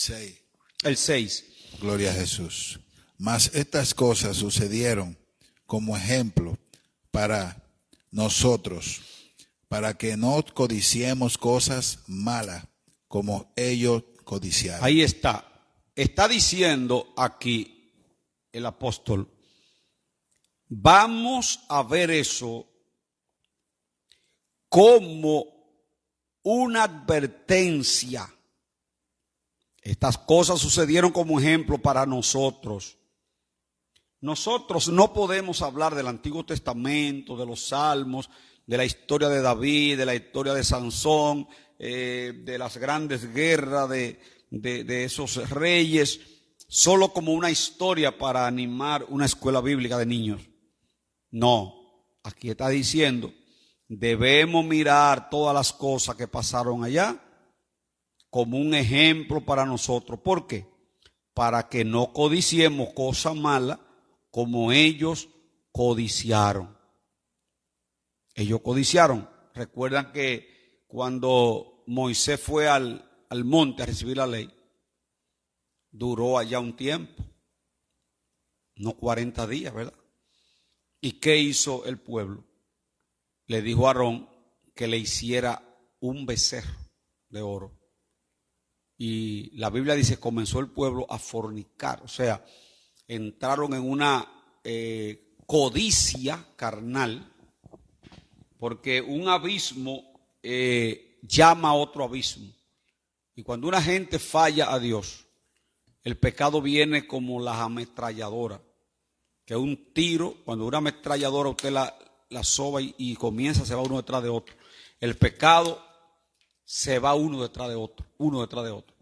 6. El 6. Gloria a Jesús. Mas estas cosas sucedieron como ejemplo para nosotros, para que no codiciemos cosas malas como ellos codiciaron. Ahí está. Está diciendo aquí el apóstol, vamos a ver eso como una advertencia. Estas cosas sucedieron como ejemplo para nosotros. Nosotros no podemos hablar del Antiguo Testamento, de los Salmos, de la historia de David, de la historia de Sansón, de las grandes guerras de esos reyes, solo como una historia para animar una escuela bíblica de niños. No, aquí está diciendo, debemos mirar todas las cosas que pasaron allá como un ejemplo para nosotros. ¿Por qué? Para que no codiciemos cosas malas como ellos codiciaron. Ellos codiciaron. Recuerdan que cuando Moisés fue al monte a recibir la ley, duró allá un tiempo, no 40 días, ¿verdad? ¿Y qué hizo el pueblo? Le dijo a Aarón que le hiciera un becerro de oro. Y la Biblia dice, comenzó el pueblo a fornicar, o sea, entraron en una codicia carnal, porque un abismo llama a otro abismo. Y cuando una gente falla a Dios, el pecado viene como las ametralladoras, que un tiro, cuando una ametralladora usted la soba y comienza, se va uno detrás de otro. El pecado se va uno detrás de otro, uno detrás de otro.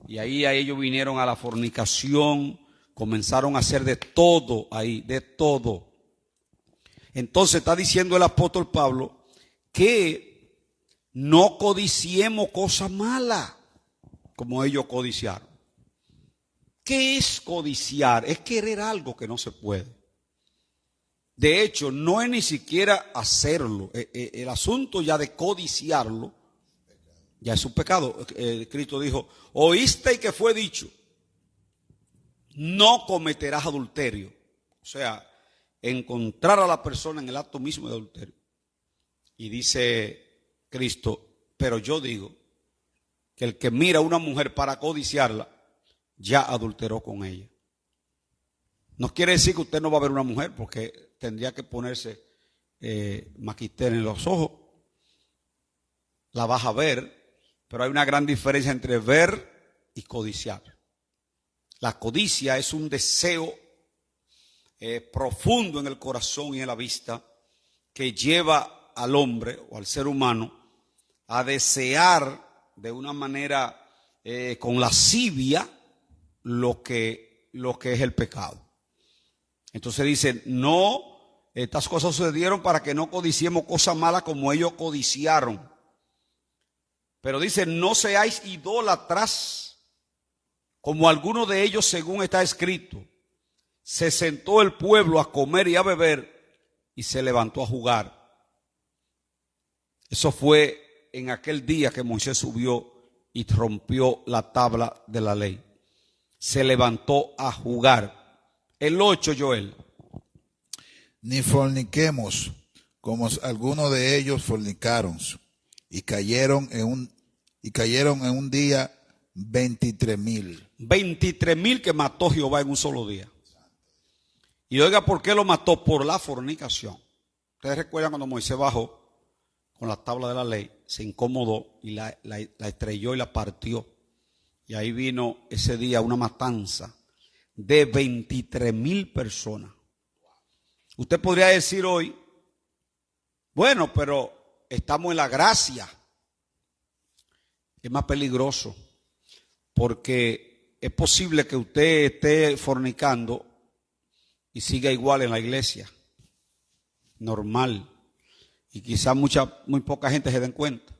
Y ahí a ellos vinieron a la fornicación, comenzaron a hacer de todo ahí, de todo. Entonces está diciendo el apóstol Pablo que no codiciemos cosas malas como ellos codiciaron. ¿Qué es codiciar? Es querer algo que no se puede. De hecho, no es ni siquiera hacerlo. El asunto ya de codiciarlo ya es un pecado. Cristo dijo, oíste que fue dicho, no cometerás adulterio. O sea, encontrar a la persona en el acto mismo de adulterio. Y dice Cristo, pero yo digo que el que mira a una mujer para codiciarla, ya adulteró con ella. No quiere decir que usted no va a ver una mujer, porque tendría que ponerse maquister en los ojos. La vas a ver, pero hay una gran diferencia entre ver y codiciar. La codicia es un deseo profundo en el corazón y en la vista que lleva al hombre o al ser humano a desear de una manera con lascivia lo que es el pecado. Entonces dicen, no, estas cosas sucedieron para que no codiciemos cosas malas como ellos codiciaron. Pero dice, no seáis idólatras, como algunos de ellos, según está escrito. Se sentó el pueblo a comer y a beber y se levantó a jugar. Eso fue en aquel día que Moisés subió y rompió la tabla de la ley. Se levantó a jugar. El 8, Joel. Ni forniquemos, como algunos de ellos fornicaron, y cayeron en un día 23,000. 23,000 que mató Jehová en un solo día. Y oiga, ¿por qué lo mató? Por la fornicación. Ustedes recuerdan cuando Moisés bajó con la tabla de la ley, se incomodó y la estrelló y la partió. Y ahí vino ese día una matanza de 23,000 personas. Usted podría decir hoy, bueno, pero estamos en la gracia. Es más peligroso, porque es posible que usted esté fornicando y siga igual en la iglesia, normal, y quizás muy poca gente se den cuenta.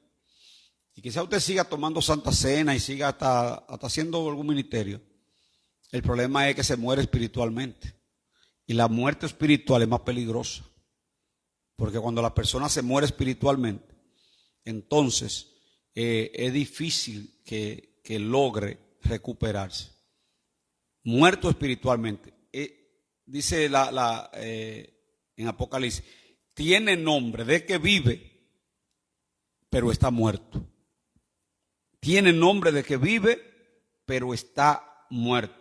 Y quizás usted siga tomando Santa Cena y siga hasta haciendo algún ministerio. El problema es que se muere espiritualmente. Y la muerte espiritual es más peligrosa. Porque cuando la persona se muere espiritualmente, entonces es difícil que logre recuperarse. Muerto espiritualmente. Dice en Apocalipsis, tiene nombre de que vive, pero está muerto. Tiene nombre de que vive, pero está muerto.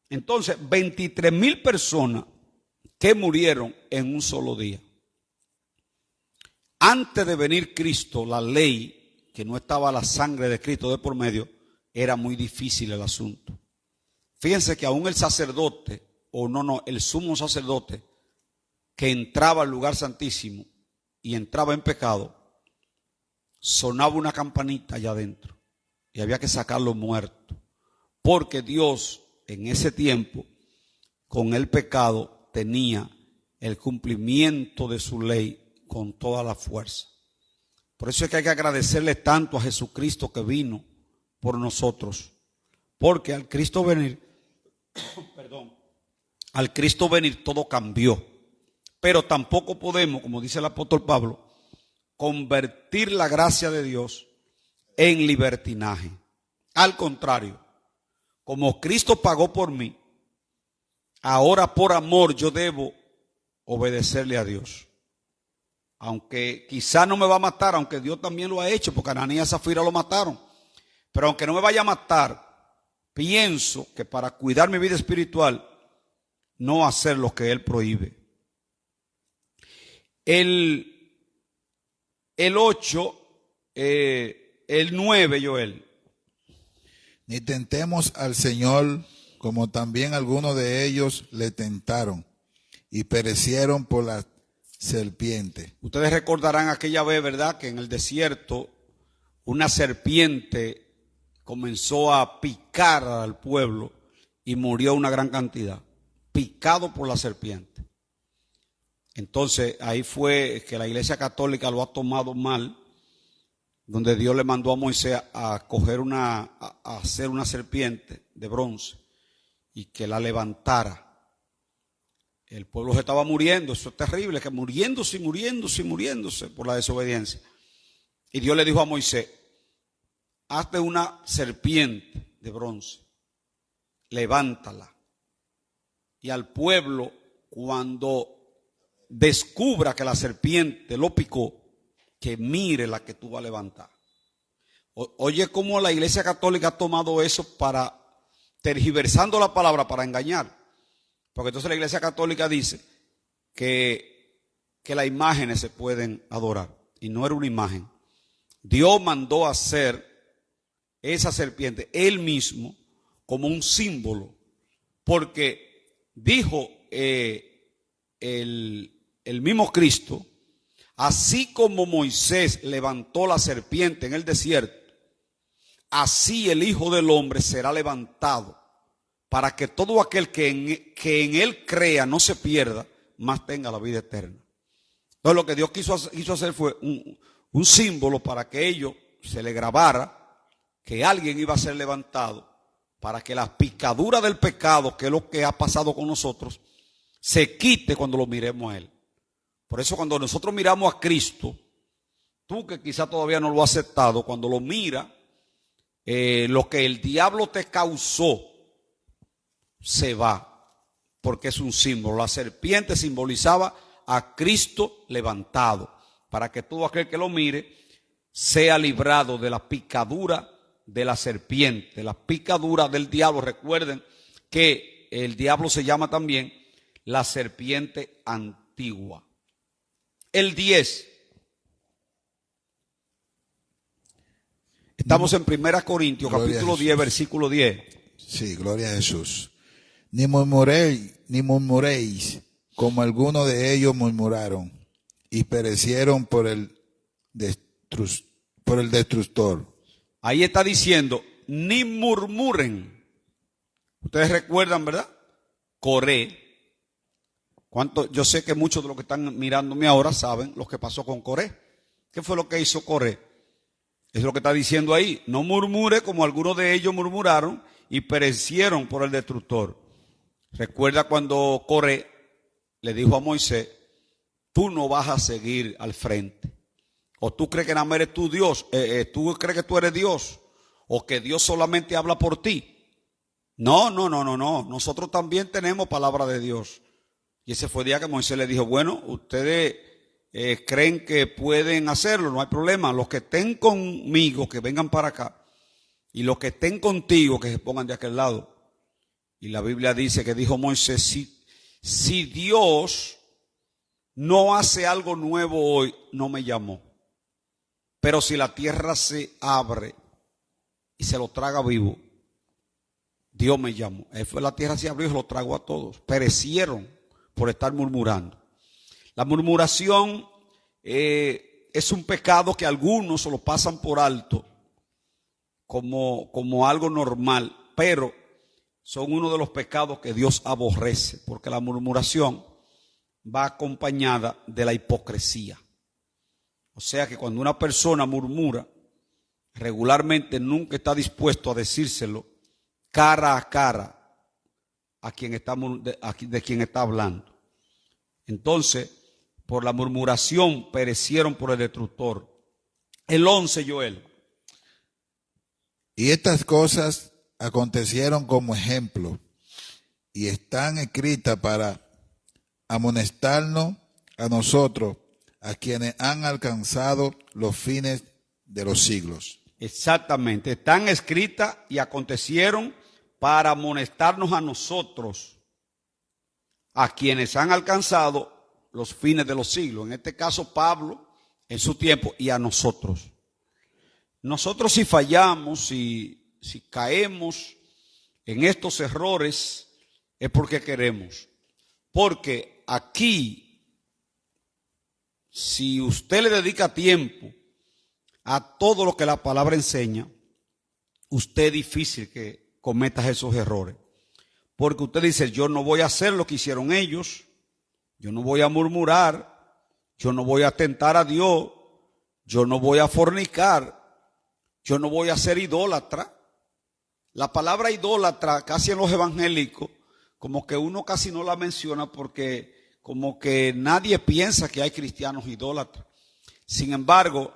Entonces, 23,000 personas que murieron en un solo día. Antes de venir Cristo, la ley, que no estaba la sangre de Cristo de por medio, era muy difícil el asunto. Fíjense que aún el sacerdote, el sumo sacerdote, que entraba al lugar santísimo y entraba en pecado, sonaba una campanita allá adentro y había que sacarlo muerto, porque Dios en ese tiempo con el pecado tenía el cumplimiento de su ley con toda la fuerza. Por eso es que hay que agradecerle tanto a Jesucristo que vino por nosotros, porque al Cristo venir todo cambió. Pero tampoco podemos, como dice el apóstol Pablo, convertir la gracia de Dios en libertinaje. Al contrario, como Cristo pagó por mí, ahora por amor yo debo obedecerle a Dios. Aunque quizá no me va a matar, aunque Dios también lo ha hecho, porque Ananías y Zafira lo mataron. Pero aunque no me vaya a matar, pienso que para cuidar mi vida espiritual, no hacer lo que Él prohíbe. El 8, el 9, Joel. Ni tentemos al Señor, como también algunos de ellos le tentaron y perecieron por la serpiente. Ustedes recordarán aquella vez, ¿verdad?, que en el desierto una serpiente comenzó a picar al pueblo y murió una gran cantidad, picado por la serpiente. Entonces ahí fue que la Iglesia Católica lo ha tomado mal, donde Dios le mandó a Moisés a hacer una serpiente de bronce y que la levantara. El pueblo se estaba muriendo, eso es terrible, que muriéndose por la desobediencia. Y Dios le dijo a Moisés, hazte una serpiente de bronce, levántala. Y al pueblo, cuando descubra que la serpiente lo picó, que mire la que tú vas a levantar. Oye cómo la Iglesia Católica ha tomado eso para, tergiversando la palabra para engañar. Porque entonces la Iglesia Católica dice que las imágenes se pueden adorar. Y no era una imagen. Dios mandó a hacer esa serpiente Él mismo como un símbolo. Porque dijo el mismo Cristo, así como Moisés levantó la serpiente en el desierto, así el Hijo del Hombre será levantado, para que todo aquel que en él crea no se pierda, mas tenga la vida eterna. Entonces lo que Dios quiso hacer fue un símbolo para que ellos se le grabara que alguien iba a ser levantado, para que la picadura del pecado, que es lo que ha pasado con nosotros, se quite cuando lo miremos a Él. Por eso cuando nosotros miramos a Cristo, tú que quizá todavía no lo has aceptado, cuando lo mira, lo que el diablo te causó se va, porque es un símbolo. La serpiente simbolizaba a Cristo levantado, para que todo aquel que lo mire sea librado de la picadura de la serpiente, la picadura del diablo. Recuerden que el diablo se llama también la serpiente antigua. El 10. Estamos en 1 Corintios, capítulo 10, versículo 10. Sí, gloria a Jesús. Ni murmuréis, como algunos de ellos murmuraron, y perecieron por el destructor. Ahí está diciendo, ni murmuren. Ustedes recuerdan, ¿verdad? Coré. Yo sé que muchos de los que están mirándome ahora saben lo que pasó con Coré. ¿Qué fue lo que hizo Coré? Es lo que está diciendo ahí. No murmure como algunos de ellos murmuraron y perecieron por el destructor. Recuerda cuando Coré le dijo a Moisés, tú no vas a seguir al frente. O tú crees que nada más eres tú Dios, tú crees que tú eres Dios. o que Dios solamente habla por ti. No. Nosotros también tenemos palabra de Dios. Y ese fue el día que Moisés le dijo, bueno, ustedes creen que pueden hacerlo, no hay problema. Los que estén conmigo, que vengan para acá. Y los que estén contigo, que se pongan de aquel lado. Y la Biblia dice que dijo Moisés, si Dios no hace algo nuevo hoy, no me llamó. Pero si la tierra se abre y se lo traga vivo, Dios me llamó. La tierra se abrió y se lo tragó a todos. Perecieron por estar murmurando. La murmuración es un pecado que algunos lo pasan por alto como algo normal, pero son uno de los pecados que Dios aborrece, porque la murmuración va acompañada de la hipocresía. O sea que cuando una persona murmura, regularmente nunca está dispuesto a decírselo cara a cara a quien está, de quien está hablando. Entonces, por la murmuración perecieron por el destructor. El 11, Joel. Y estas cosas acontecieron como ejemplo y están escritas para amonestarnos a nosotros, a quienes han alcanzado los fines de los siglos. Exactamente, están escritas y acontecieron para amonestarnos a nosotros, a quienes han alcanzado los fines de los siglos. En este caso Pablo, en su tiempo, y a nosotros. Nosotros si fallamos, si caemos en estos errores, es porque queremos. Porque aquí, si usted le dedica tiempo a todo lo que la palabra enseña, usted es difícil que cometa esos errores. Porque usted dice, yo no voy a hacer lo que hicieron ellos, yo no voy a murmurar, yo no voy a tentar a Dios, yo no voy a fornicar, yo no voy a ser idólatra. La palabra idólatra, casi en los evangélicos, como que uno casi no la menciona porque como que nadie piensa que hay cristianos idólatras. Sin embargo,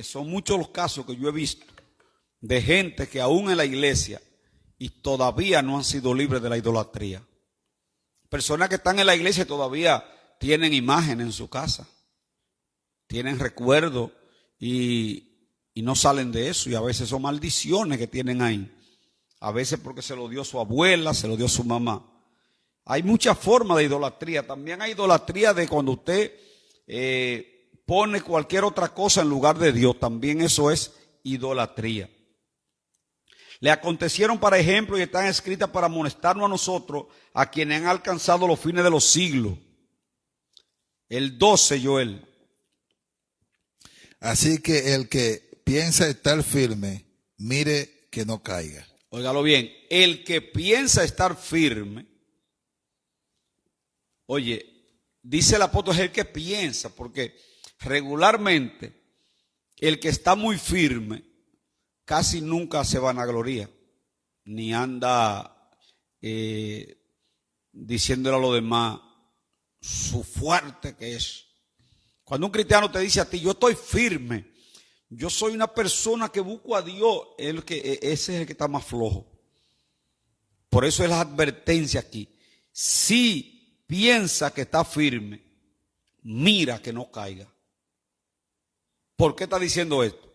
son muchos los casos que yo he visto de gente que aún en la iglesia y todavía no han sido libres de la idolatría. Personas que están en la iglesia y todavía tienen imagen en su casa, tienen recuerdos y no salen de eso, y a veces son maldiciones que tienen ahí. A veces porque se lo dio su abuela, se lo dio su mamá. Hay muchas formas de idolatría. También hay idolatría de cuando usted pone cualquier otra cosa en lugar de Dios. También eso es idolatría. Le acontecieron para ejemplo y están escritas para amonestarnos a nosotros, a quienes han alcanzado los fines de los siglos. El 12, Joel. Así que el que piensa estar firme, mire que no caiga. Óigalo bien, el que piensa estar firme, oye, dice el apóstol, es el que piensa, porque regularmente el que está muy firme casi nunca se vanagloria, ni anda diciéndole a los demás su fuerte que es. Cuando un cristiano te dice a ti, yo estoy firme, yo soy una persona que busco a Dios, ese es el que está más flojo. Por eso es la advertencia aquí. Si piensa que está firme, mira que no caiga. ¿Por qué está diciendo esto?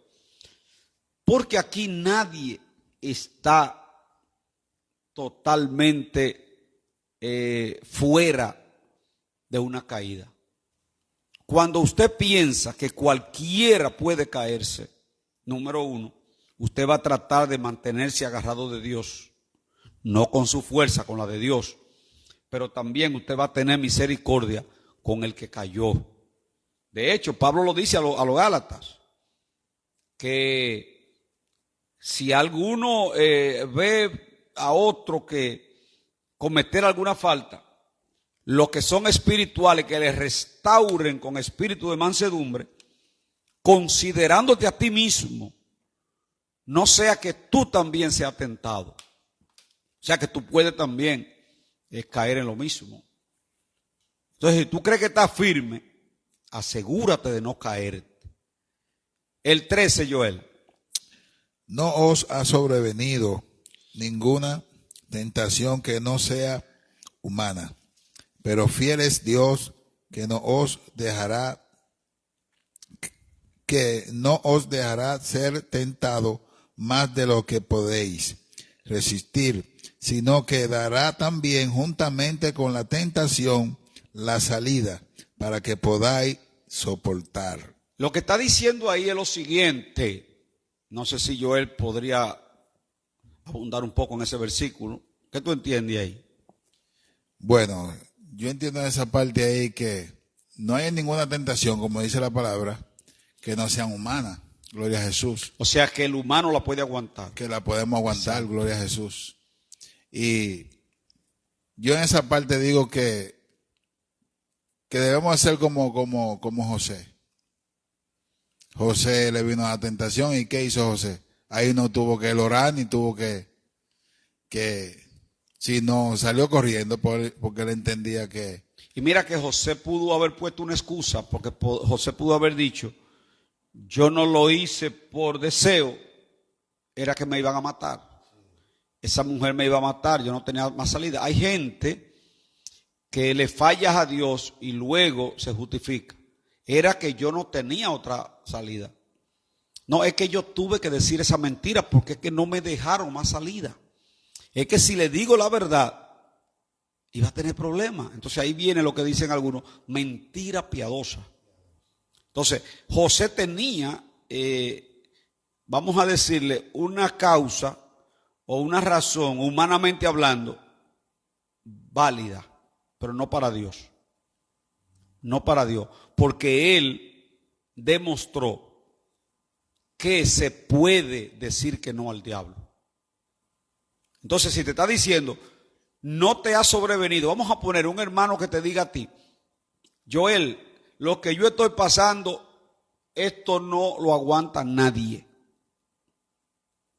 Porque aquí nadie está totalmente fuera de una caída. Cuando usted piensa que cualquiera puede caerse, número uno, usted va a tratar de mantenerse agarrado de Dios, no con su fuerza, con la de Dios, pero también usted va a tener misericordia con el que cayó. De hecho, Pablo lo dice a los Gálatas, que si alguno ve a otro que cometer alguna falta, los que son espirituales, que les restauren con espíritu de mansedumbre, considerándote a ti mismo, no sea que tú también seas tentado. O sea que tú puedes también caer en lo mismo. Entonces, si tú crees que estás firme, asegúrate de no caerte. El 13, Joel. no os ha sobrevenido ninguna tentación que no sea humana, pero fiel es Dios que no os dejará ser tentado más de lo que podéis resistir, sino que dará también juntamente con la tentación la salida para que podáis soportar. Lo que está diciendo ahí es lo siguiente. No sé si Joel podría abundar un poco en ese versículo. ¿Qué tú entiendes ahí? Bueno, yo entiendo en esa parte ahí que no hay ninguna tentación, como dice la palabra, que no sean humanas. Gloria a Jesús. O sea que el humano la puede aguantar. Que la podemos aguantar, sí. Gloria a Jesús. Y yo en esa parte digo que debemos hacer como José. José le vino a la tentación, ¿y qué hizo José? Ahí no tuvo que orar ni tuvo que sino salió corriendo porque él entendía que... Y mira que José pudo haber puesto una excusa, porque José pudo haber dicho, yo no lo hice por deseo, era que me iban a matar. Esa mujer me iba a matar, yo no tenía más salida. Hay gente que le fallas a Dios y luego se justifica. Era que yo no tenía otra salida. No, es que yo tuve que decir esa mentira porque es que no me dejaron más salida. Es que si le digo la verdad, iba a tener problemas. Entonces ahí viene lo que dicen algunos, mentira piadosa. Entonces, José tenía, vamos a decirle, una causa o una razón, humanamente hablando, válida, pero no para Dios. No para Dios, porque él demostró que se puede decir que no al diablo. Entonces, si te está diciendo, no te ha sobrevenido, vamos a poner un hermano que te diga a ti, Joel, lo que yo estoy pasando, esto no lo aguanta nadie.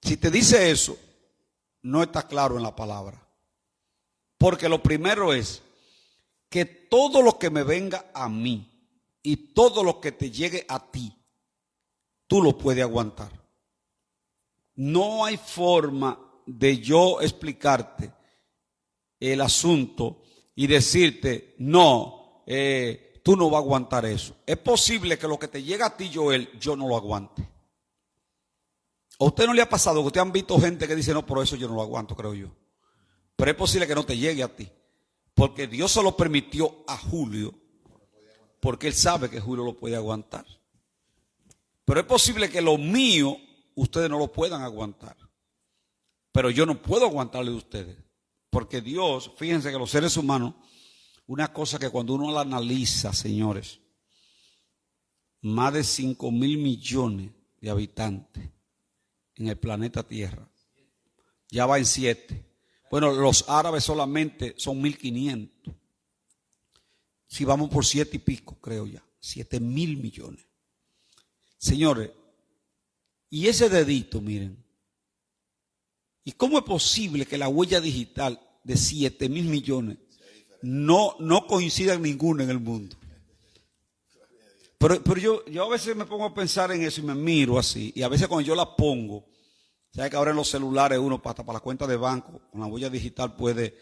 Si te dice eso, no está claro en la palabra. Porque lo primero es que todo lo que me venga a mí y todo lo que te llegue a ti, tú lo puedes aguantar. No hay forma de yo explicarte el asunto y decirte, no, tú no vas a aguantar eso. Es posible que lo que te llega a ti, Joel, yo no lo aguante. ¿A usted no le ha pasado que usted han visto gente que dice, no, por eso yo no lo aguanto, creo yo? Pero es posible que no te llegue a ti. Porque Dios se lo permitió a Julio, porque él sabe que Julio lo puede aguantar. Pero es posible que lo mío, ustedes no lo puedan aguantar. Pero yo no puedo aguantarle a ustedes. Porque Dios, fíjense que los seres humanos, una cosa que cuando uno la analiza, señores, más de 5.000 millones de habitantes en el planeta Tierra, ya va en 7. Bueno, los árabes solamente son 1.500. Si vamos por 7 y pico, creo ya, 7.000 millones. Señores, y ese dedito, miren, ¿y cómo es posible que la huella digital de 7.000 millones no coincida en ninguna en el mundo? Pero yo a veces me pongo a pensar en eso y me miro así. Y a veces cuando yo la pongo, ¿sabes que ahora en los celulares uno para la cuenta de banco, con la huella digital puede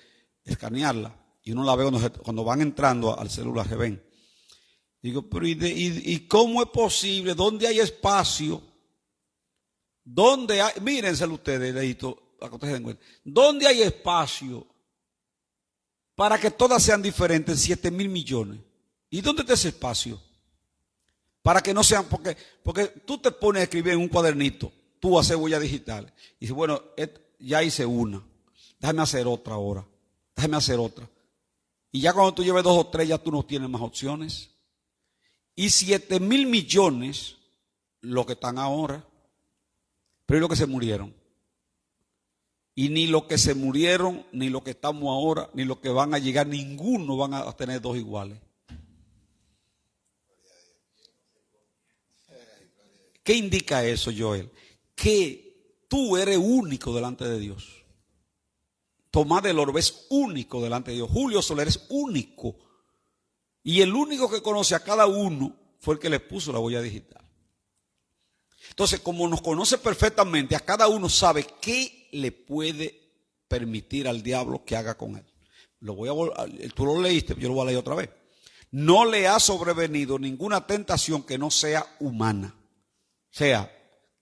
escanearla? Y uno la ve cuando van entrando al celular, se ven. Digo, pero ¿y cómo es posible? ¿Dónde hay espacio? ¿Dónde hay? Mírenselo ustedes, dedito, para que ustedes se den cuenta. ¿Dónde hay espacio para que todas sean diferentes? 7.000 millones. ¿Y dónde está ese espacio? Para que no sean, porque tú te pones a escribir en un cuadernito, tú haces huellas digitales. Y dices, bueno, ya hice una, déjame hacer otra ahora, déjame hacer otra. Y ya cuando tú lleves 2 o 3, ya tú no tienes más opciones. Y 7.000 millones, lo que están ahora, pero ¿y los que se murieron? Y ni los que se murieron, ni los que estamos ahora, ni los que van a llegar, ninguno van a tener 2 iguales. ¿Qué indica eso, Joel? Que tú eres único delante de Dios. Tomás del Orbe es único delante de Dios. Julio Soler es único. Y el único que conoce a cada uno fue el que le puso la huella digital. Entonces, como nos conoce perfectamente, a cada uno sabe qué le puede permitir al diablo que haga con él. Tú lo leíste, yo lo voy a leer otra vez. No le ha sobrevenido ninguna tentación que no sea humana. O sea,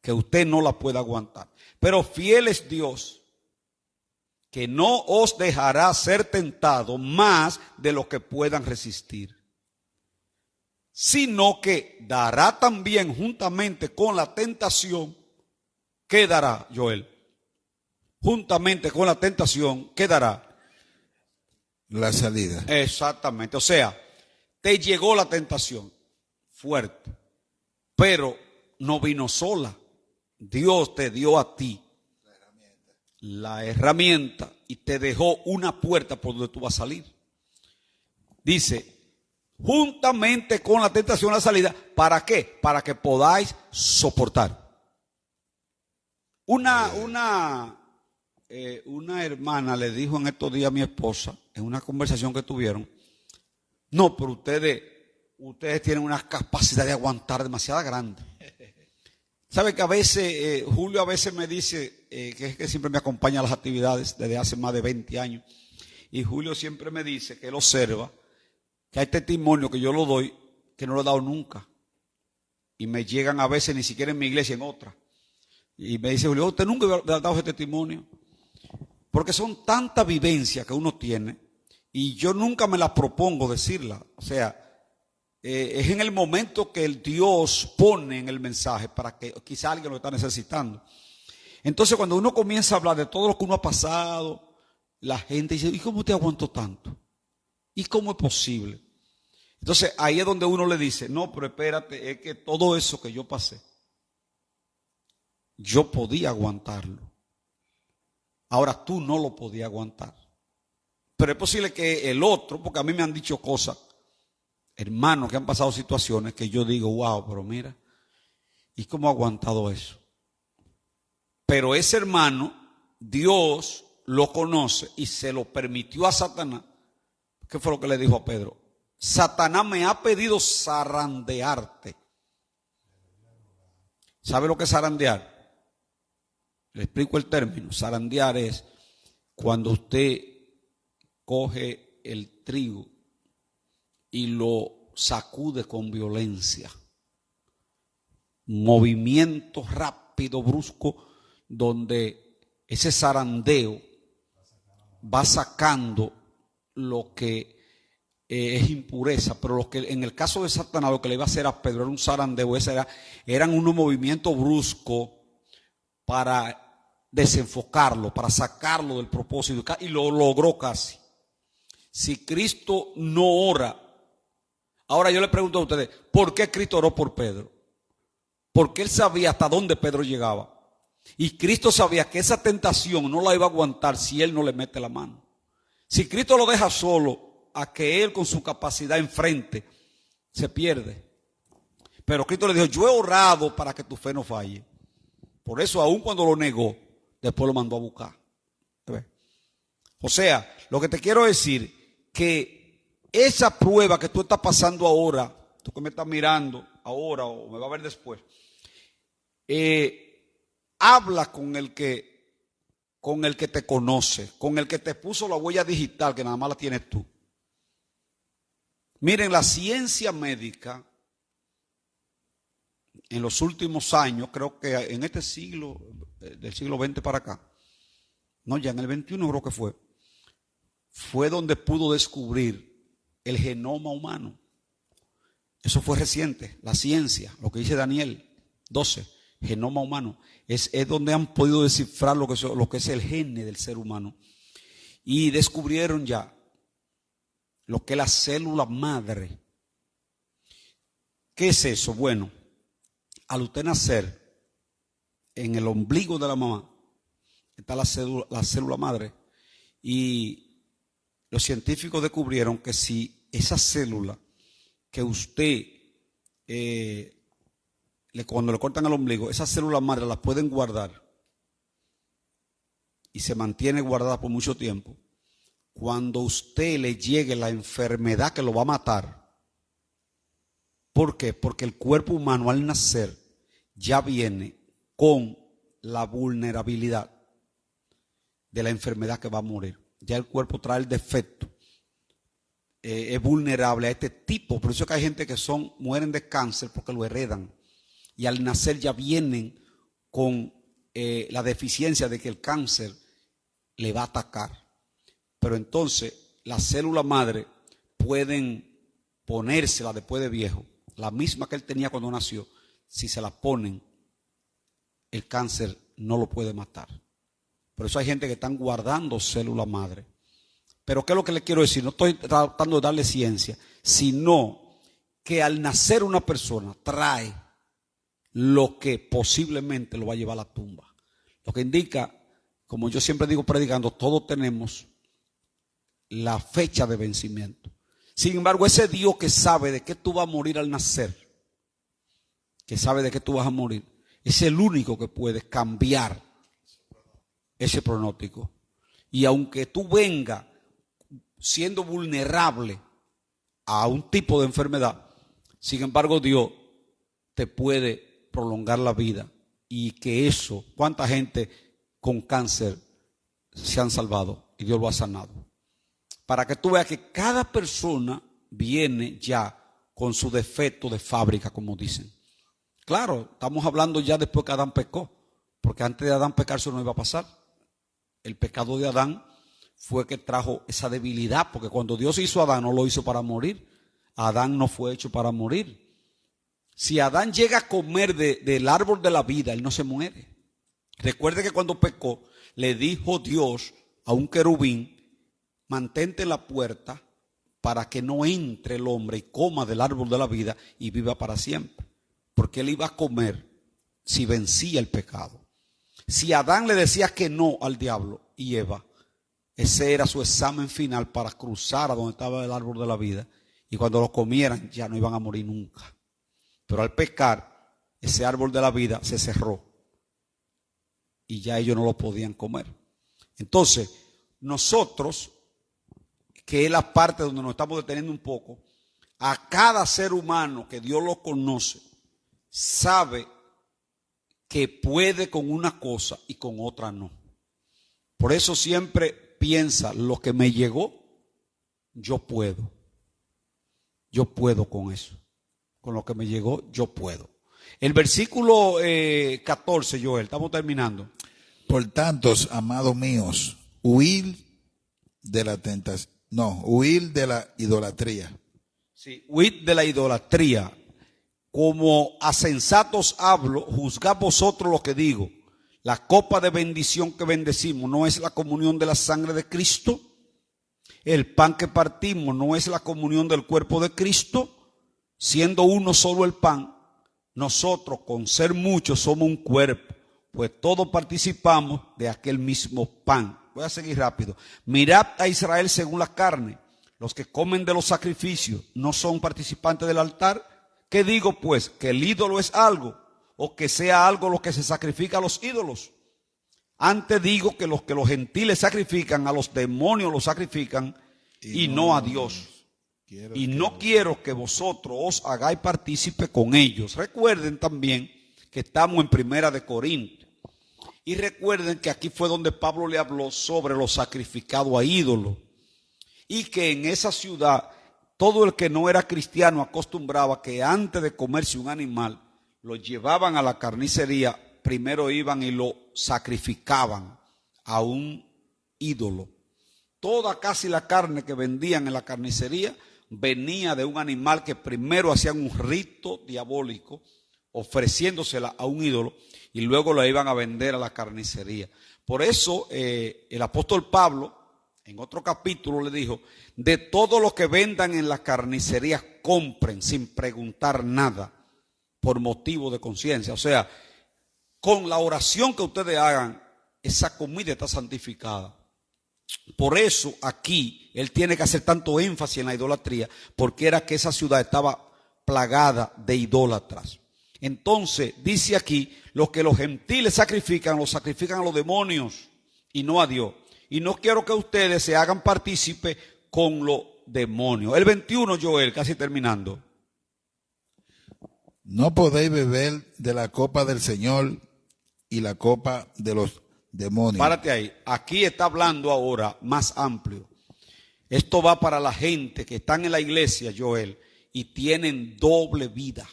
que usted no la pueda aguantar. Pero fiel es Dios, que no os dejará ser tentado más de lo que puedan resistir, sino que dará también juntamente con la tentación. ¿Qué dará, Joel? Juntamente con la tentación, ¿qué dará? La salida. Exactamente, o sea, te llegó la tentación fuerte, pero no vino sola. Dios te dio a ti la herramienta y te dejó una puerta por donde tú vas a salir. Dice, juntamente con la tentación la salida, ¿para qué? Para que podáis soportar. Una hermana le dijo en estos días a mi esposa, en una conversación que tuvieron, no, pero ustedes tienen una capacidad de aguantar demasiado grande. ¿Sabe que a veces, Julio a veces me dice, que es que siempre me acompaña a las actividades desde hace más de 20 años, y Julio siempre me dice que él observa que hay testimonios que yo lo doy que no lo he dado nunca, y me llegan a veces ni siquiera en mi iglesia, en otra, y me dice, Julio, ¿usted nunca ha dado ese testimonio? Porque son tantas vivencias que uno tiene, y yo nunca me las propongo decirla, o sea, es en el momento que el Dios pone en el mensaje para que quizá alguien lo está necesitando. Entonces cuando uno comienza a hablar de todo lo que uno ha pasado, la gente dice, ¿y cómo te aguantó tanto? ¿Y cómo es posible? Entonces ahí es donde uno le dice, no, pero espérate, es que todo eso que yo pasé, yo podía aguantarlo. Ahora tú no lo podías aguantar. Pero es posible que el otro, porque a mí me han dicho cosas, hermanos que han pasado situaciones que yo digo, wow, pero mira, ¿y cómo ha aguantado eso? Pero ese hermano, Dios lo conoce y se lo permitió a Satanás. ¿Qué fue lo que le dijo a Pedro? Satanás me ha pedido zarandearte. ¿Sabe lo que es zarandear? Le explico el término. Zarandear es cuando usted coge el trigo y lo sacude con violencia. Movimiento rápido, brusco, donde ese zarandeo va sacando lo que es impureza, pero lo que en el caso de Satanás lo que le iba a hacer a Pedro era un zarandeo, eran unos movimientos bruscos para desenfocarlo, para sacarlo del propósito, y lo logró casi. Si Cristo no ora, ahora yo le pregunto a ustedes, ¿por qué Cristo oró por Pedro? Porque él sabía hasta dónde Pedro llegaba. Y Cristo sabía que esa tentación no la iba a aguantar si él no le mete la mano. Si Cristo lo deja solo, a que él con su capacidad enfrente, se pierde. Pero Cristo le dijo, yo he orado para que tu fe no falle. Por eso aun cuando lo negó, después lo mandó a buscar. O sea, lo que te quiero decir, que esa prueba que tú estás pasando ahora, tú que me estás mirando ahora o me va a ver después, habla con el que te conoce, con el que te puso la huella digital, que nada más la tienes tú. Miren, la ciencia médica en los últimos años, creo que en este siglo, del siglo XX para acá, no, ya en el XXI creo que fue donde pudo descubrir el genoma humano. Eso fue reciente, la ciencia, lo que dice Daniel 12, genoma humano. Es donde han podido descifrar lo que es el gene del ser humano. Y descubrieron ya lo que es la célula madre. ¿Qué es eso? Bueno, al usted nacer, en el ombligo de la mamá está la célula madre, y los científicos descubrieron que si esa célula que usted, cuando le cortan el ombligo, esa célula madre la pueden guardar y se mantiene guardada por mucho tiempo, cuando a usted le llegue la enfermedad que lo va a matar. ¿Por qué? Porque el cuerpo humano al nacer ya viene con la vulnerabilidad de la enfermedad que va a morir. Ya el cuerpo trae el defecto. Es vulnerable a este tipo. Por eso es que hay gente que mueren de cáncer porque lo heredan. Y al nacer ya vienen con la deficiencia de que el cáncer le va a atacar. Pero entonces las células madre pueden ponérsela después de viejo, la misma que él tenía cuando nació. Si se la ponen, el cáncer no lo puede matar. Por eso hay gente que están guardando células madre. Pero ¿qué es lo que le quiero decir? No estoy tratando de darle ciencia, sino que al nacer una persona trae lo que posiblemente lo va a llevar a la tumba. Lo que indica, como yo siempre digo predicando, todos tenemos la fecha de vencimiento. Sin embargo, ese Dios que sabe de qué tú vas a morir al nacer, que sabe de qué tú vas a morir, es el único que puede cambiar ese pronóstico. Y aunque tú vengas siendo vulnerable a un tipo de enfermedad, sin embargo Dios te puede prolongar la vida. Y que eso, ¿cuánta gente con cáncer se han salvado y Dios lo ha sanado? Para que tú veas que cada persona viene ya con su defecto de fábrica, como dicen. Claro, estamos hablando ya después que Adán pecó, porque antes de Adán pecar eso no iba a pasar. El pecado de Adán fue que trajo esa debilidad, porque cuando Dios hizo a Adán no lo hizo para morir. Adán no fue hecho para morir. Si Adán llega a comer del árbol de la vida, él no se muere. Recuerde que cuando pecó, le dijo Dios a un querubín: mantente en la puerta para que no entre el hombre y coma del árbol de la vida y viva para siempre. Porque él iba a comer si vencía el pecado. Si Adán le decía que no al diablo y Eva, ese era su examen final para cruzar a donde estaba el árbol de la vida. Y cuando lo comieran ya no iban a morir nunca. Pero al pecar, ese árbol de la vida se cerró. Y ya ellos no lo podían comer. Entonces, nosotros, que es la parte donde nos estamos deteniendo un poco, a cada ser humano que Dios lo conoce, sabe que puede con una cosa y con otra no. Por eso siempre piensa: lo que me llegó, yo puedo. Yo puedo con eso. Con lo que me llegó, yo puedo. El versículo 14, Joel, estamos terminando. Por tanto, amados míos, huid de la tentación. No, huir de la idolatría. Sí, huid de la idolatría. Como a sensatos hablo, juzgad vosotros lo que digo. La copa de bendición que bendecimos no es la comunión de la sangre de Cristo. El pan que partimos no es la comunión del cuerpo de Cristo. Siendo uno solo el pan, nosotros con ser muchos somos un cuerpo, pues todos participamos de aquel mismo pan. Voy a seguir rápido. Mirad a Israel según la carne. Los que comen de los sacrificios no son participantes del altar. ¿Qué digo pues? ¿Que el ídolo es algo? ¿O que sea algo lo que se sacrifica a los ídolos? Antes digo que los gentiles sacrifican, a los demonios los sacrifican y no a Dios. Y no quiero que vosotros os hagáis partícipe con ellos. Recuerden también que estamos en Primera de Corintios. Y recuerden que aquí fue donde Pablo le habló sobre lo sacrificado a ídolos. Y que en esa ciudad todo el que no era cristiano acostumbraba que antes de comerse un animal, lo llevaban a la carnicería, primero iban y lo sacrificaban a un ídolo. Toda casi la carne que vendían en la carnicería venía de un animal que primero hacían un rito diabólico, ofreciéndosela a un ídolo, y luego la iban a vender a la carnicería. Por eso el apóstol Pablo, en otro capítulo, le dijo: de todo lo que vendan en la carnicería, compren sin preguntar nada, por motivo de conciencia. O sea, con la oración que ustedes hagan, esa comida está santificada. Por eso aquí él tiene que hacer tanto énfasis en la idolatría, porque era que esa ciudad estaba plagada de idólatras. Entonces dice aquí: lo que los gentiles sacrifican, lo sacrifican a los demonios y no a Dios. Y no quiero que ustedes se hagan partícipe con los demonios. El 21, Joel, casi terminando. No podéis beber de la copa del Señor y la copa de los demonios. Párate ahí. Aquí está hablando ahora más amplio. Esto va para la gente que están en la iglesia, Joel, y tienen doble vida.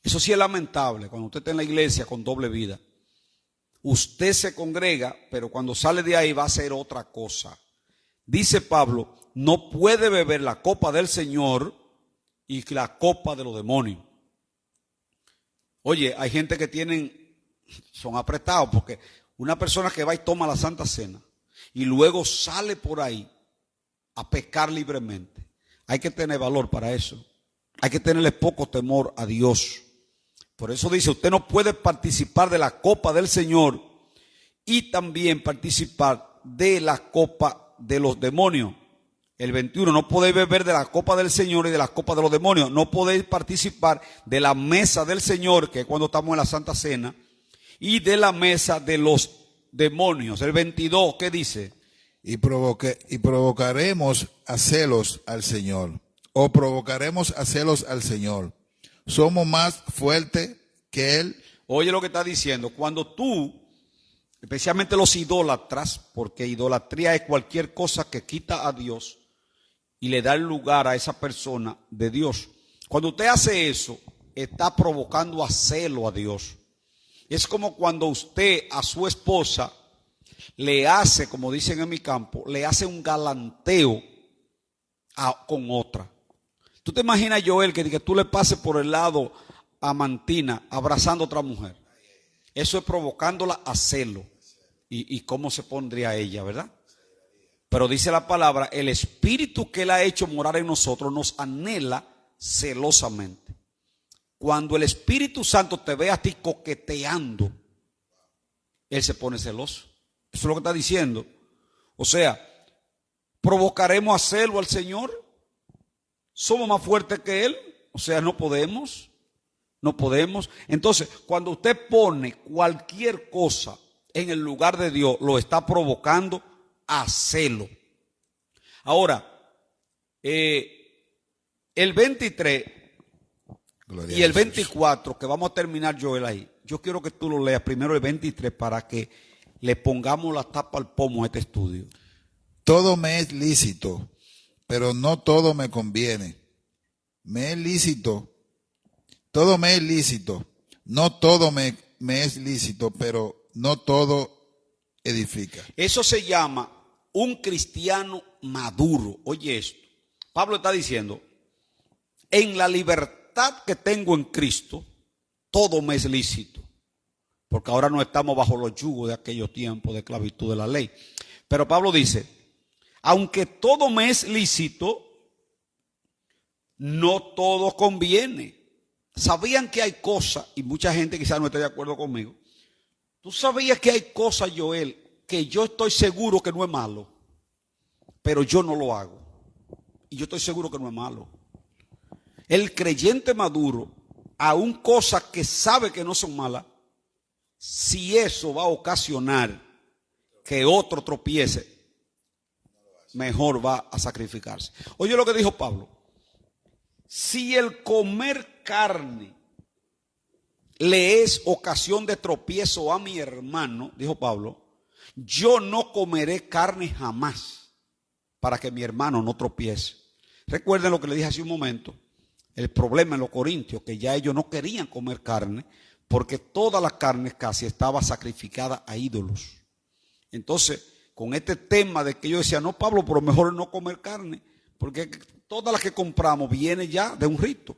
Eso sí es lamentable cuando usted está en la iglesia con doble vida. Usted se congrega, pero cuando sale de ahí va a hacer otra cosa. Dice Pablo, no puede beber la copa del Señor y la copa de los demonios. Oye, hay gente que son apretados porque una persona que va y toma la Santa Cena y luego sale por ahí a pecar libremente. Hay que tener valor para eso. Hay que tenerle poco temor a Dios. Por eso dice, usted no puede participar de la copa del Señor y también participar de la copa de los demonios. El 21, no podéis beber de la copa del Señor y de la copa de los demonios. No podéis participar de la mesa del Señor, que es cuando estamos en la Santa Cena, y de la mesa de los demonios. El 22, ¿qué dice? Y provocaremos a celos al Señor. O provocaremos a celos al Señor. Somos más fuertes que Él. Oye lo que está diciendo. Cuando tú, especialmente los idólatras, porque idolatría es cualquier cosa que quita a Dios y le da el lugar a esa persona de Dios. Cuando usted hace eso, está provocando a celo a Dios. Es como cuando usted a su esposa le hace, como dicen en mi campo, le hace un galanteo con otra. ¿Tú te imaginas, Joel, que tú le pases por el lado a Mantina abrazando a otra mujer? Eso es provocándola a celo. ¿Y cómo se pondría ella, verdad? Pero dice la palabra, el espíritu que Él ha hecho morar en nosotros nos anhela celosamente. Cuando el Espíritu Santo te ve a ti coqueteando, Él se pone celoso. Eso es lo que está diciendo. O sea, provocaremos a celo al Señor. Somos más fuertes que Él. O sea, no podemos. No podemos. Entonces, cuando usted pone cualquier cosa en el lugar de Dios, lo está provocando a celo. Ahora, el 23 y el 24, que vamos a terminar, Joel, ahí. Yo quiero que tú lo leas primero el 23 para que le pongamos la tapa al pomo a este estudio. Todo me es lícito, pero no todo me conviene. Me es lícito, todo me es lícito, no todo me es lícito, pero no todo edifica. Eso se llama un cristiano maduro. Oye esto, Pablo está diciendo, en la libertad que tengo en Cristo, todo me es lícito. Porque ahora no estamos bajo los yugos de aquellos tiempos de esclavitud de la ley. Pero Pablo dice, aunque todo me es lícito, no todo conviene. ¿Sabían que hay cosas, y mucha gente quizás no esté de acuerdo conmigo? ¿Tú sabías que hay cosas, Joel, que yo estoy seguro que no es malo, pero yo no lo hago? Y yo estoy seguro que no es malo. El creyente maduro, aun cosas que sabe que no son malas, si eso va a ocasionar que otro tropiece, mejor va a sacrificarse. Oye lo que dijo Pablo. Si el comer carne le es ocasión de tropiezo a mi hermano, dijo Pablo, yo no comeré carne jamás para que mi hermano no tropiece. Recuerden lo que le dije hace un momento, el problema en los corintios, que ya ellos no querían comer carne, porque toda la carne casi estaba sacrificada a ídolos. Entonces, con este tema de que yo decía, no, Pablo, pero mejor no comer carne, porque todas las que compramos vienen ya de un rito.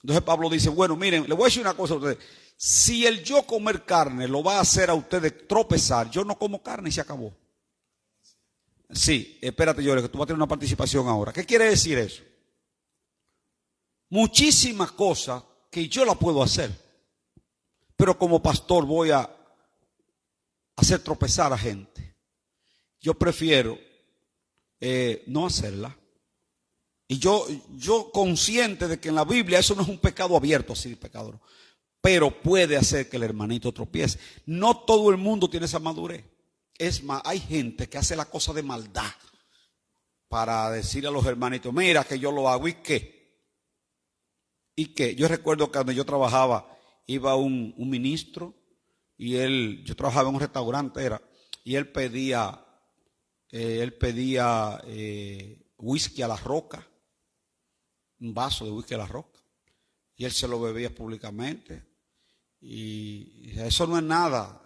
Entonces Pablo dice, bueno, miren, le voy a decir una cosa a ustedes. Si el yo comer carne lo va a hacer a ustedes tropezar, yo no como carne y se acabó. Sí, espérate, yo que tú vas a tener una participación ahora. ¿Qué quiere decir eso? Muchísimas cosas que yo la puedo hacer, pero como pastor voy a hacer tropezar a gente. Yo prefiero no hacerla. Y yo consciente de que en la Biblia eso no es un pecado abierto, así pecador, pero puede hacer que el hermanito tropiece. No todo el mundo tiene esa madurez. Es más, hay gente que hace la cosa de maldad para decir a los hermanitos, mira que yo lo hago y qué. Y que yo recuerdo que cuando yo trabajaba, iba un ministro y yo trabajaba en un restaurante, y él pedía whisky a la roca, un vaso de whisky a la roca, y él se lo bebía públicamente, y eso no es nada,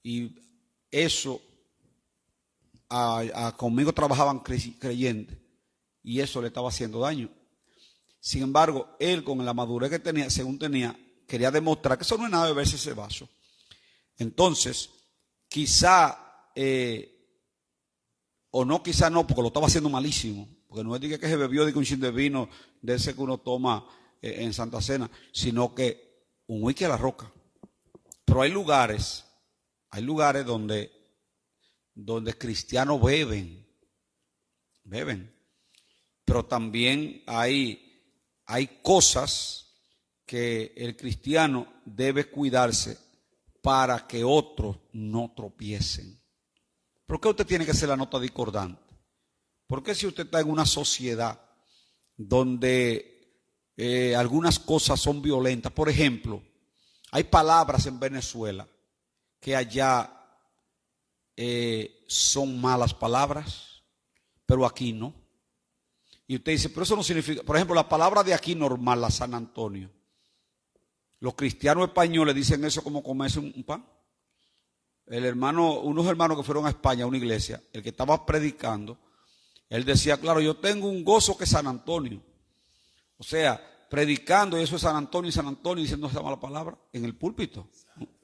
y eso, conmigo trabajaban creyentes, y eso le estaba haciendo daño. Sin embargo, él con la madurez que tenía, según tenía, quería demostrar que eso no es nada beberse ese vaso. Entonces, quizá, o no, quizá no, porque lo estaba haciendo malísimo. Porque no es que se bebió de un chin de vino de ese que uno toma en Santa Cena, sino que un whisky a la roca. Pero hay lugares donde cristianos beben. Pero también hay cosas que el cristiano debe cuidarse para que otros no tropiecen. ¿Por qué usted tiene que ser la nota discordante? Porque si usted está en una sociedad donde algunas cosas son violentas, por ejemplo, hay palabras en Venezuela que allá son malas palabras, pero aquí no. Y usted dice, pero eso no significa, por ejemplo, la palabra de aquí normal, la San Antonio. Los cristianos españoles dicen eso como comerse un pan. Unos hermanos que fueron a España a una iglesia, el que estaba predicando, él decía, claro, yo tengo un gozo que es San Antonio. O sea, predicando, y eso es San Antonio diciendo esa mala palabra en el púlpito.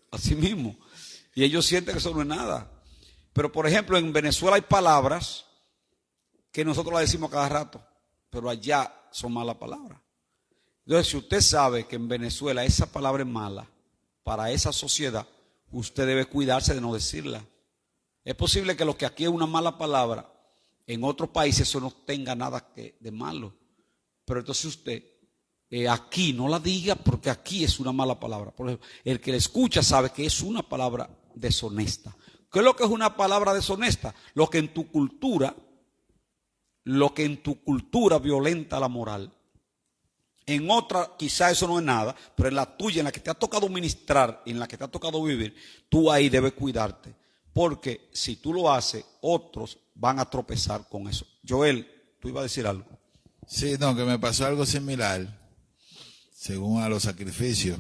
Así mismo. Y ellos sienten que eso no es nada. Pero, por ejemplo, en Venezuela hay palabras que nosotros las decimos cada rato, pero allá son malas palabras. Entonces, si usted sabe que en Venezuela esa palabra es mala para esa sociedad, usted debe cuidarse de no decirla. Es posible que lo que aquí es una mala palabra, en otros países eso no tenga nada de malo. Pero entonces usted aquí no la diga porque aquí es una mala palabra. Por ejemplo, el que la escucha sabe que es una palabra deshonesta. ¿Qué es lo que es una palabra deshonesta? Lo que en tu cultura violenta la moral. En otra quizá eso no es nada, pero en la tuya, en la que te ha tocado ministrar, en la que te ha tocado vivir, tú ahí debes cuidarte. Porque si tú lo haces, otros van a tropezar con eso. Joel, tú ibas a decir algo. Sí, no, que me pasó algo similar, según a los sacrificios.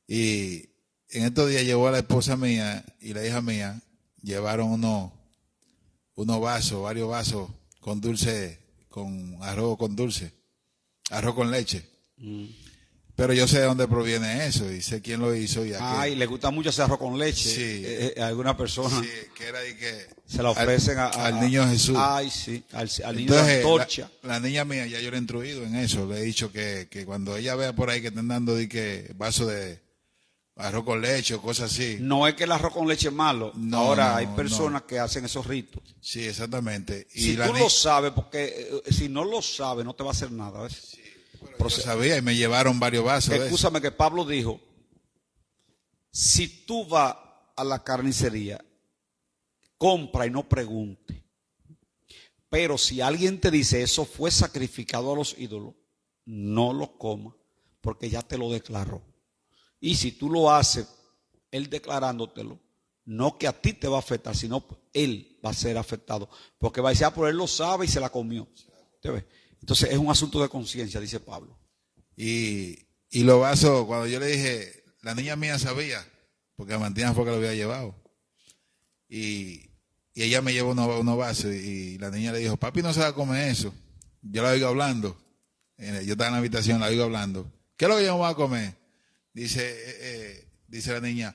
Y en estos días llevó a la esposa mía y la hija mía, llevaron unos vasos, varios vasos con dulce, con arroz con dulce, arroz con leche. Pero yo sé de dónde proviene eso y sé quién lo hizo. Y le gusta mucho ese arroz con leche. Sí. A alguna persona. Sí, que era de que se la ofrecen al niño Jesús. Ay, sí, al niño Entonces, de antorcha. La niña mía, ya yo le he instruido en eso. Le he dicho que cuando ella vea por ahí que están dando de que vaso de arroz con leche o cosas así. No es que el arroz con leche es malo. No, ahora hay personas que hacen esos ritos. Sí, exactamente. Y si tú lo sabes, porque si no lo sabes, no te va a hacer nada. ¿Ves? Sí, pero yo sabía y me llevaron varios vasos. Escúchame que Pablo dijo, si tú vas a la carnicería, compra y no pregunte. Pero si alguien te dice eso fue sacrificado a los ídolos, no lo comas, porque ya te lo declaró. Y si tú lo haces, él declarándotelo, no que a ti te va a afectar, sino él va a ser afectado. Porque va a decir, pero él lo sabe y se la comió. ¿Te ves? Entonces es un asunto de conciencia, dice Pablo. Y los vasos, cuando yo le dije, la niña mía sabía, porque Mantina fue que lo había llevado. Y ella me llevó unos vasos y la niña le dijo, papi no se va a comer eso. Yo la oigo hablando. Yo estaba en la habitación, la oigo hablando. ¿Qué es lo que yo me voy a comer? Dice la niña,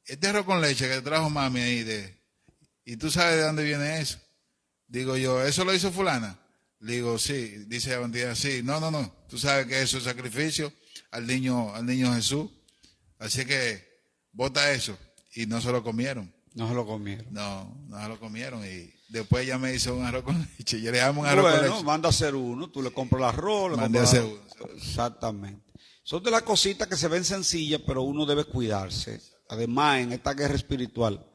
este arroz con leche que trajo mami ahí, ¿y tú sabes de dónde viene eso? Digo yo, ¿eso lo hizo fulana? Le digo, sí. Dice Mantina, sí. No. Tú sabes que eso es sacrificio al niño Jesús. Así que, bota eso. Y no se lo comieron. No se lo comieron. No se lo comieron. Y después ella me hizo un arroz con leche. Yo le damos un arroz con leche. Manda a hacer uno. Tú le compras el arroz. Manda a hacer uno. Exactamente. Son de las cositas que se ven sencillas, pero uno debe cuidarse. Además, en esta guerra espiritual,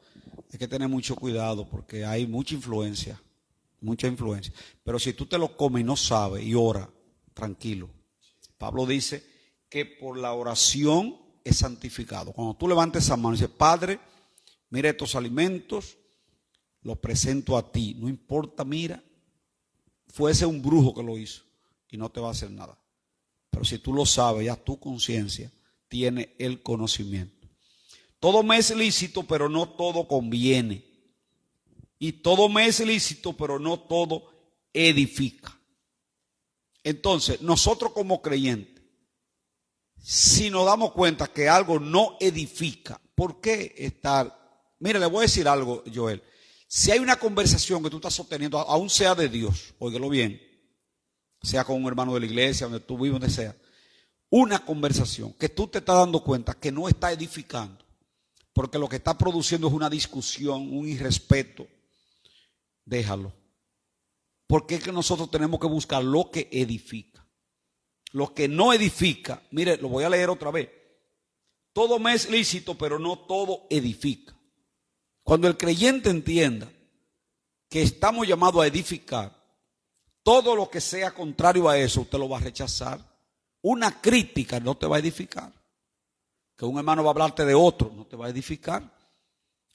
hay que tener mucho cuidado porque hay mucha influencia. Pero si tú te lo comes y no sabes y oras, tranquilo. Pablo dice que por la oración es santificado. Cuando tú levantes esa mano y dices, Padre, mira estos alimentos, los presento a ti. No importa, mira, fuese un brujo que lo hizo y no te va a hacer nada. Pero si tú lo sabes, ya tu conciencia tiene el conocimiento. Todo me es lícito, pero no todo conviene. Y todo me es lícito, pero no todo edifica. Entonces, nosotros como creyentes, si nos damos cuenta que algo no edifica, ¿por qué estar? Mire, le voy a decir algo, Joel. Si hay una conversación que tú estás sosteniendo, aún sea de Dios, óigalo bien, sea con un hermano de la iglesia, donde tú vives, donde sea, una conversación que tú te estás dando cuenta que no está edificando, porque lo que está produciendo es una discusión, un irrespeto, déjalo. Porque es que nosotros tenemos que buscar lo que edifica. Lo que no edifica, mire, lo voy a leer otra vez. Todo me es lícito, pero no todo edifica. Cuando el creyente entienda que estamos llamados a edificar, todo lo que sea contrario a eso, usted lo va a rechazar. Una crítica no te va a edificar. Que un hermano va a hablarte de otro, no te va a edificar.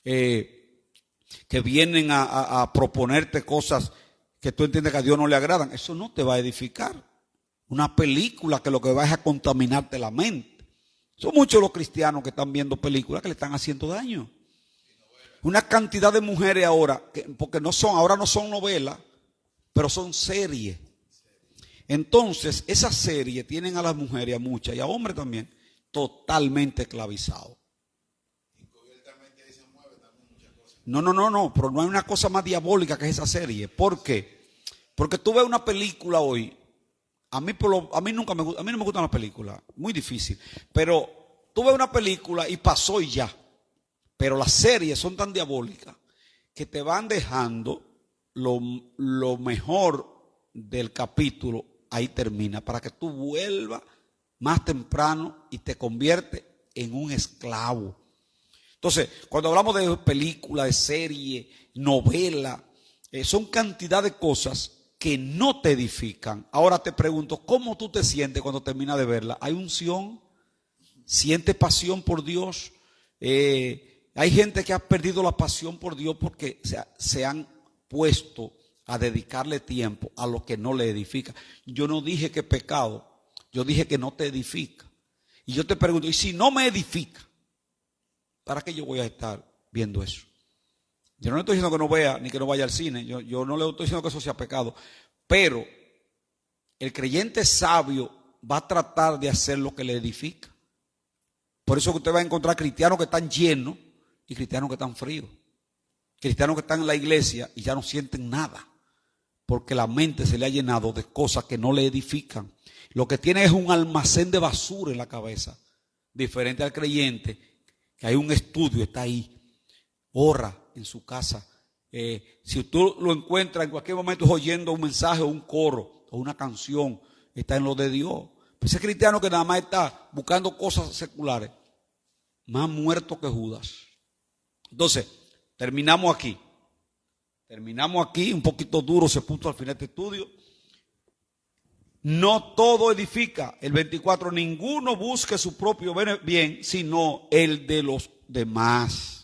Que vienen a proponerte cosas que tú entiendes que a Dios no le agradan, eso no te va a edificar. Una película que lo que va es a contaminarte la mente. Son muchos los cristianos que están viendo películas que le están haciendo daño. Una cantidad de mujeres ahora, porque ahora no son novelas, pero son series. Entonces, esas series tienen a las mujeres, a muchas, y a hombres también, totalmente esclavizados. No, pero no hay una cosa más diabólica que esa serie. ¿Por qué? Porque tú ves una película hoy, a mí no me gustan las películas, muy difícil, pero tú ves una película y pasó y ya. Pero las series son tan diabólicas que te van dejando lo mejor del capítulo, ahí termina, para que tú vuelvas más temprano y te conviertes en un esclavo. Entonces, cuando hablamos de película, de serie, novela, son cantidad de cosas que no te edifican. Ahora te pregunto, ¿cómo tú te sientes cuando terminas de verla? ¿Hay unción? ¿Sientes pasión por Dios? Hay gente que ha perdido la pasión por Dios porque se han puesto a dedicarle tiempo a lo que no le edifica. Yo no dije que pecado, yo dije que no te edifica. Y yo te pregunto, ¿y si no me edifica? ¿Para qué yo voy a estar viendo eso? Yo no le estoy diciendo que no vea ni que no vaya al cine. Yo no le estoy diciendo que eso sea pecado. Pero el creyente sabio va a tratar de hacer lo que le edifica. Por eso que usted va a encontrar cristianos que están llenos y cristianos que están fríos. Cristianos que están en la iglesia y ya no sienten nada. Porque la mente se le ha llenado de cosas que no le edifican. Lo que tiene es un almacén de basura en la cabeza. Diferente al creyente, que hay un estudio, está ahí. Ora en su casa. Si tú lo encuentras en cualquier momento oyendo un mensaje o un coro o una canción, está en lo de Dios. Pues ese cristiano que nada más está buscando cosas seculares, más muerto que Judas. Entonces, terminamos aquí. Un poquito duro se puso al final de este estudio. No todo edifica. El 24, ninguno busque su propio bien, sino el de los demás.